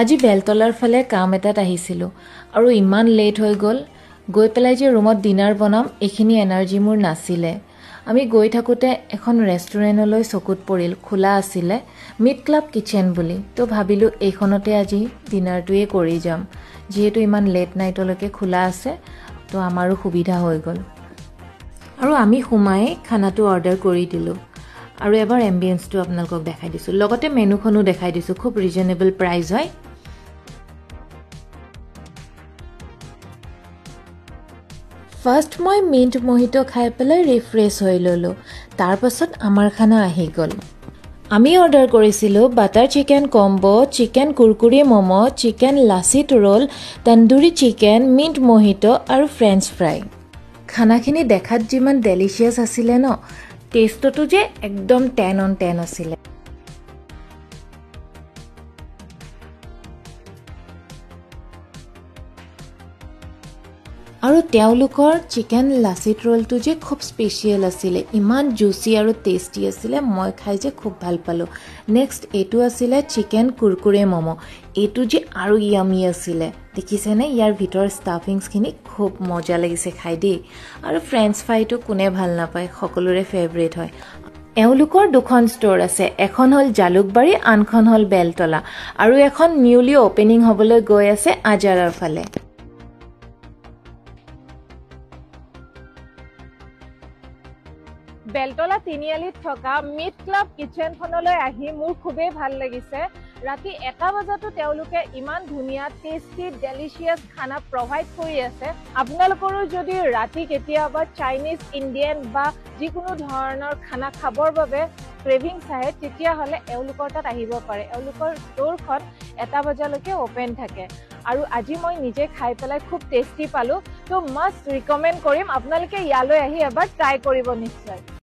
আজি বেলতলাৰ ফালে কাম এটাত আহিছিলোঁ আৰু ইমান লেট হৈ গ'ল। গৈ পেলাই যে ৰুমত ডিনাৰ বনাম এইখিনি এনাৰ্জি মোৰ নাছিলে। আমি গৈ থাকোঁতে এখন ৰেষ্টুৰেণ্টলৈ চকুত পৰিল, খোলা আছিলে, মিড ক্লাব কিটচেন বুলি। তো ভাবিলোঁ এইখনতে আজি ডিনাৰটোৱে কৰি যাম, যিহেতু ইমান লেট নাইটলৈকে খোলা আছে, তো আমাৰো সুবিধা হৈ গ'ল। আৰু আমি সোমাই খানাটো অৰ্ডাৰ কৰি দিলোঁ। আৰু এবাৰ এম্বিয়েন্সটো আপোনালোকক দেখাই দিছোঁ, লগতে মেনুখনো দেখাই দিছোঁ। খুব ৰিজনেবল প্ৰাইচ হয়। ফাৰ্ষ্ট মই মিণ্ট মহিটো খাই পেলাই ৰিফ্ৰেছ হৈ ল'লোঁ। তাৰপাছত আমাৰ খানা আহি গ'ল। আমি অৰ্ডাৰ কৰিছিলোঁ বাটাৰ চিকেন কম্বো, চিকেন কুৰকুৰি momo', chicken Lachit roll, tandoori chicken, mint mojito আৰু ফ্ৰেঞ্চ ফ্ৰাই। খানাখিনি দেখাত যিমান ডেলিচিয়াছ আছিলে ন, টেষ্টতো যে একদম 10 on 10 আছিলে। আৰু তেওঁলোকৰ চিকেন লাচিত ৰোলটো যে খুব স্পেচিয়েল আছিলে, ইমান জুচি আৰু টেষ্টি আছিলে, মই খাই যে খুব ভাল পালোঁ। নেক্সট এইটো আছিলে চিকেন কুৰকুৰে ম'ম'। এইটো যে আৰু য়ামি আছিলে, দেখিছেনে? ইয়াৰ ভিতৰৰ ষ্টাফিংছখিনি খুব মজা লাগিছে খাই দেই। আৰু ফ্ৰেঞ্চ ফ্ৰাইটো কোনে ভাল নাপায়, সকলোৰে ফেভৰেট হয়। এওঁলোকৰ দুখন ষ্ট'ৰ আছে, এখন হ'ল জালুকবাৰী, আনখন হ'ল বেলতলা, আৰু এখন নিউলি অ'পেনিং হ'বলৈ গৈ আছে আজাৰাৰ ফালে। বেলতলা তিনিআলিত থকা মিড ক্লাব কিটচেনখনলৈ আহি মোৰ খুবেই ভাল লাগিছে। ৰাতি 1 বজাতো তেওঁলোকে ইমান ধুনীয়া টেষ্টি ডেলিচিয়াছ খানা প্ৰভাইড কৰি আছে। আপোনালোকৰো যদি ৰাতি কেতিয়াবা চাইনিজ, ইণ্ডিয়ান বা যিকোনো ধৰণৰ খানা খাবৰ বাবে ক্ৰেভিংছ আহে, তেতিয়াহ'লে এওঁলোকৰ তাত আহিব পাৰে। এওঁলোকৰ ষ্ট'ৰখন 1 বজালৈকে অ'পেন থাকে। আৰু আজি মই নিজে খাই পেলাই খুব টেষ্টি পালোঁ। তো মাষ্ট ৰিকমেণ্ড কৰিম, আপোনালোকে ইয়ালৈ আহি এবাৰ ট্ৰাই কৰিব নিশ্চয়।